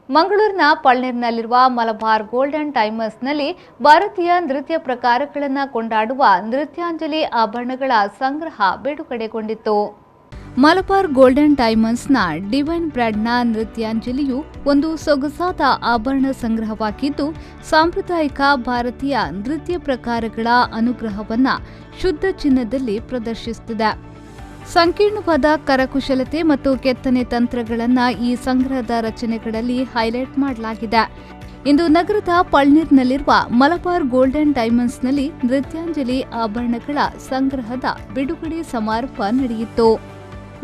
ಮಂಗಳೂರಿನ ಪಳ್ನೀರಿನಲ್ಲಿರುವ ಮಲಬಾರ್ ಗೋಲ್ಡನ್ ಡೈಮಂಡ್ಸ್ನಲ್ಲಿ ಭಾರತೀಯ ನೃತ್ಯ ಪ್ರಕಾರಗಳನ್ನು ಕೊಂಡಾಡುವ ನೃತ್ಯಾಂಜಲಿ ಆಭರಣಗಳ ಸಂಗ್ರಹ ಬಿಡುಗಡೆಗೊಂಡಿತು. ಮಲಬಾರ್ ಗೋಲ್ಡನ್ ಡೈಮಂಡ್ಸ್ನ ಡಿವೈನ್ ಬ್ರ್ಯಾಂಡ್ನ ನೃತ್ಯಾಂಜಲಿಯು ಒಂದು ಸೊಗಸಾದ ಆಭರಣ ಸಂಗ್ರಹವಾಗಿದ್ದು, ಸಾಂಪ್ರದಾಯಿಕ ಭಾರತೀಯ ನೃತ್ಯ ಪ್ರಕಾರಗಳ ಅನುಗ್ರಹವನ್ನು ಶುದ್ಧ ಚಿನ್ನದಲ್ಲಿ ಪ್ರದರ್ಶಿಸುತ್ತದೆ. ಸಂಕೀರ್ಣವಾದ ಕರಕುಶಲತೆ ಮತ್ತು ಕೆತ್ತನೆ ತಂತ್ರಗಳನ್ನು ಈ ಸಂಗ್ರಹದ ರಚನೆಗಳಲ್ಲಿ ಹೈಲೈಟ್ ಮಾಡಲಾಗಿದೆ. ಇಂದು ನಗರದ ಪಳ್ನೀರಿನಲ್ಲಿರುವ ಮಲಬಾರ್ ಗೋಲ್ಡನ್ ಡೈಮಂಡ್ಸ್ನಲ್ಲಿ ನೃತ್ಯಾಂಜಲಿ ಆಭರಣಗಳ ಸಂಗ್ರಹದ ಬಿಡುಗಡೆ ಸಮಾರಂಭ ನಡೆಯಿತು.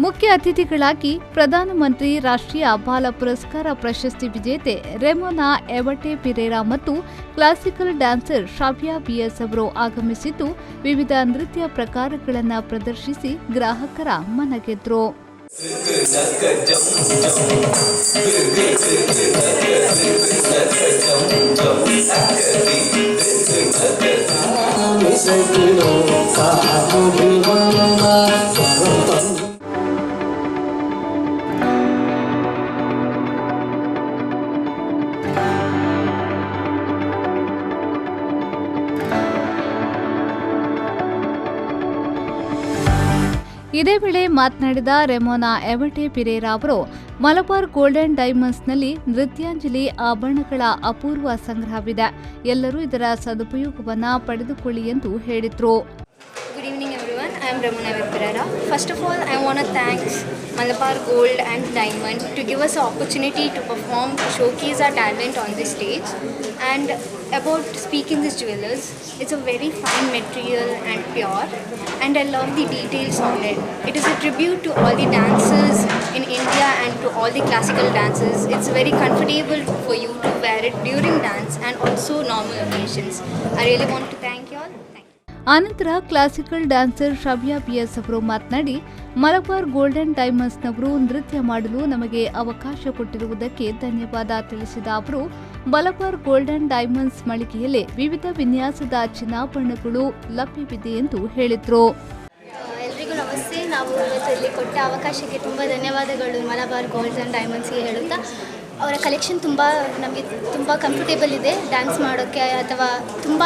ಮುಖ್ಯ ಅತಿಥಿಗಳಾಗಿ ಪ್ರಧಾನಮಂತ್ರಿ ರಾಷ್ಟ್ರೀಯ ಬಾಲ ಪುರಸ್ಕಾರ ಪ್ರಶಸ್ತಿ ವಿಜೇತೆ ರೆಮೋನಾ ಎವಟೆ ಪಿರೇರಾ ಮತ್ತು ಕ್ಲಾಸಿಕಲ್ ಡ್ಯಾನ್ಸರ್ ಶ್ರಾವ್ಯ ಬಿಎಸ್ ಅವರು ಆಗಮಿಸಿದ್ದು, ವಿವಿಧ ನೃತ್ಯ ಪ್ರಕಾರಗಳನ್ನು ಪ್ರದರ್ಶಿಸಿ ಗ್ರಾಹಕರ ಮನಗೆದ್ರು. ಇದೇ ವೇಳೆ ಮಾತನಾಡಿದ ರೆಮೋನಾ ಎವಟೆ ಪಿರೇರಾ ಅವರು, ಮಲಬಾರ್ ಗೋಲ್ಡನ್ ಡೈಮಂಡ್ಸ್ನಲ್ಲಿ ನೃತ್ಯಾಂಜಲಿ ಆಭರಣಗಳ ಅಪೂರ್ವ ಸಂಗ್ರಹವಿದೆ. ಎಲ್ಲರೂ ಇದರ ಸದುಪಯೋಗವನ್ನು ಪಡೆದುಕೊಳ್ಳಿ ಎಂದು ಹೇಳಿದರು. Good evening everyone, I am Ramona Virperera. First of all, I want to thank Malabar Gold and Diamond to give us an opportunity to perform, to showcase our talent on this stage. And about speaking these jewelers, it's a very fine material and pure, and I love the details on it. It is a tribute to all the dancers in India and to all the classical dancers. It's very comfortable for you to wear it during dance and also normal occasions. I really want to thank you all. ಆನಂತರ classical dancer ಶ್ರಾವ್ಯ BS ಅವರು ಮಾತನಾಡಿ, Malabar golden ಡೈಮಂಡ್ಸ್ನವರು ನೃತ್ಯ ಮಾಡಲು ನಮಗೆ ಅವಕಾಶ ಕೊಟ್ಟಿರುವುದಕ್ಕೆ ಧನ್ಯವಾದ ತಿಳಿಸಿದ ಅವರು, ಮಲಬಾರ್ ಗೋಲ್ಡನ್ ಡೈಮಂಡ್ಸ್ ಮಳಿಗೆಯಲ್ಲಿ ವಿವಿಧ ವಿನ್ಯಾಸದ ಚಿನ್ನಾಭರಣಗಳು ಲಭ್ಯವಿದೆ ಎಂದು ಹೇಳಿದರು. ಎಲ್ರಿಗೂ ನಮಸ್ತೆ. ನಾವು ಇಲ್ಲಿ ಕೊಟ್ಟ ಅವಕಾಶಕ್ಕೆ ತುಂಬ ಧನ್ಯವಾದಗಳು ಮಲಬಾರ್ ಗೋಲ್ಡ್ಸ್ ಆ್ಯಂಡ್ ಡೈಮಂಡ್ಸ್ಗೆ ಹೇಳುತ್ತಾ, ಅವರ ಕಲೆಕ್ಷನ್ ನಮಗೆ ತುಂಬ ಕಂಫರ್ಟೇಬಲ್ ಇದೆ ಡ್ಯಾನ್ಸ್ ಮಾಡೋಕ್ಕೆ, ಅಥವಾ ತುಂಬ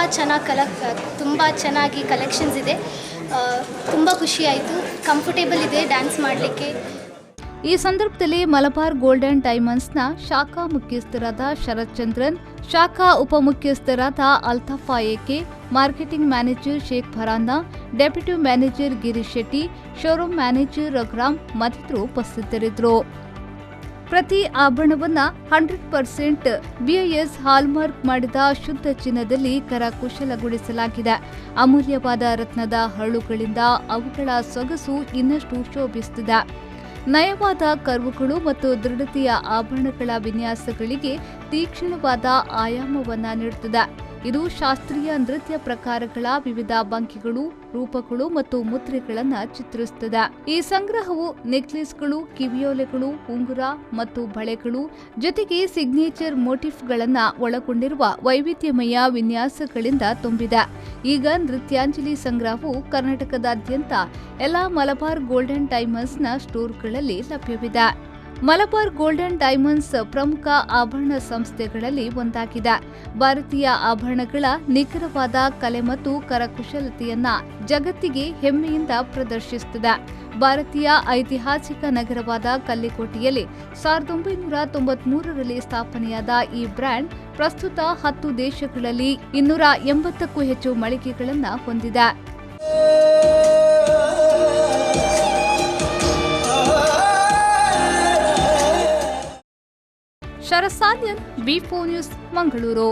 ಚೆನ್ನಾಗಿ ಕಲೆಕ್ಷನ್ಸ್ ಇದೆ. ತುಂಬ ಖುಷಿಯಾಯಿತು, ಕಂಫರ್ಟೇಬಲ್ ಇದೆ ಡ್ಯಾನ್ಸ್ ಮಾಡಲಿಕ್ಕೆ. ಈ ಸಂದರ್ಭದಲ್ಲಿ ಮಲಬಾರ್ ಗೋಲ್ಡನ್ ಡೈಮಂಡ್ಸ್ನ ಶಾಖಾ ಮುಖ್ಯಸ್ಥರಾದ ಶರತ್ ಚಂದ್ರನ್, ಶಾಖಾ ಉಪಮುಖ್ಯಸ್ಥರಾದ Althafa A K, marketing manager Sheikh Faranda, deputy manager Girish Shetty, showroom manager Raghuram ಮತ್ತಿತರರು ಉಪಸ್ಥಿತರಿದ್ದರು. ಪ್ರತಿ ಆಭರಣವನ್ನು 100% ಬಿಐಎಸ್ ಹಾಲ್ಮಾರ್ಕ್ ಮಾಡಿದ ಶುದ್ಧ ಚಿನ್ನದಲ್ಲಿ ಕರಕುಶಲಗೊಳಿಸಲಾಗಿದೆ. ಅಮೂಲ್ಯವಾದ ರತ್ನದ ಹರಳುಗಳಿಂದ ಅವುಗಳ ಸೊಗಸು ಇನ್ನಷ್ಟು ಶೋಭಿಸುತ್ತದೆ. ನಯವಾದ ಕರ್ವುಗಳು ಮತ್ತು ದೃಢತೆಯ ಆಭರಣಗಳ ವಿನ್ಯಾಸಗಳಿಗೆ ತೀಕ್ಷ್ಣವಾದ ಆಯಾಮವನ್ನು ನೀಡುತ್ತದೆ. ಇದು ಶಾಸ್ತ್ರೀಯ ನೃತ್ಯ ಪ್ರಕಾರಗಳ ವಿವಿಧ ಭಂಗಿಗಳು, ರೂಪಗಳು ಮತ್ತು ಮುದ್ರೆಗಳನ್ನು ಚಿತ್ರಿಸುತ್ತದೆ. ಈ ಸಂಗ್ರಹವು ನೆಕ್ಲೆಸ್ಗಳು, ಕಿವಿಯೋಲೆಗಳು, ಉಂಗುರ ಮತ್ತು ಬಳೆಗಳು ಜೊತೆಗೆ ಸಿಗ್ನೇಚರ್ ಮೋಟಿಫ್ಗಳನ್ನು ಒಳಗೊಂಡಿರುವ ವೈವಿಧ್ಯಮಯ ವಿನ್ಯಾಸಗಳಿಂದ ತುಂಬಿದೆ. ಈಗ ನೃತ್ಯಾಂಜಲಿ ಸಂಗ್ರಹವು ಕರ್ನಾಟಕದಾದ್ಯಂತ ಎಲ್ಲ ಮಲಬಾರ್ ಗೋಲ್ಡನ್ ಡೈಮಂಡ್ಸ್ನ ಸ್ಟೋರ್ಗಳಲ್ಲಿ ಲಭ್ಯವಿದೆ. ಮಲಬಾರ್ ಗೋಲ್ಡನ್ ಡೈಮಂಡ್ಸ್ ಪ್ರಮುಖ ಆಭರಣ ಸಂಸ್ಥೆಗಳಲ್ಲಿ ಒಂದಾಗಿದೆ. ಭಾರತೀಯ ಆಭರಣಗಳ ನಿಖರವಾದ ಕಲೆ ಮತ್ತು ಕರಕುಶಲತೆಯನ್ನ ಜಗತ್ತಿಗೆ ಹೆಮ್ಮೆಯಿಂದ ಪ್ರದರ್ಶಿಸುತ್ತದೆ. ಭಾರತೀಯ ಐತಿಹಾಸಿಕ ನಗರವಾದ ಕಲ್ಲಿಕೋಟೆಯಲ್ಲಿ 1993ರಲ್ಲಿ ಸ್ಥಾಪನೆಯಾದ ಈ ಬ್ರ್ಯಾಂಡ್ ಪ್ರಸ್ತುತ 10 ದೇಶಗಳಲ್ಲಿ 280ಕ್ಕೂ ಹೆಚ್ಚು ಮಳಿಗೆಗಳನ್ನು ಹೊಂದಿದೆ. ಶರಸಾನ್ಯನ್, ವಿ4 ನ್ಯೂಸ್, ಮಂಗಳೂರು.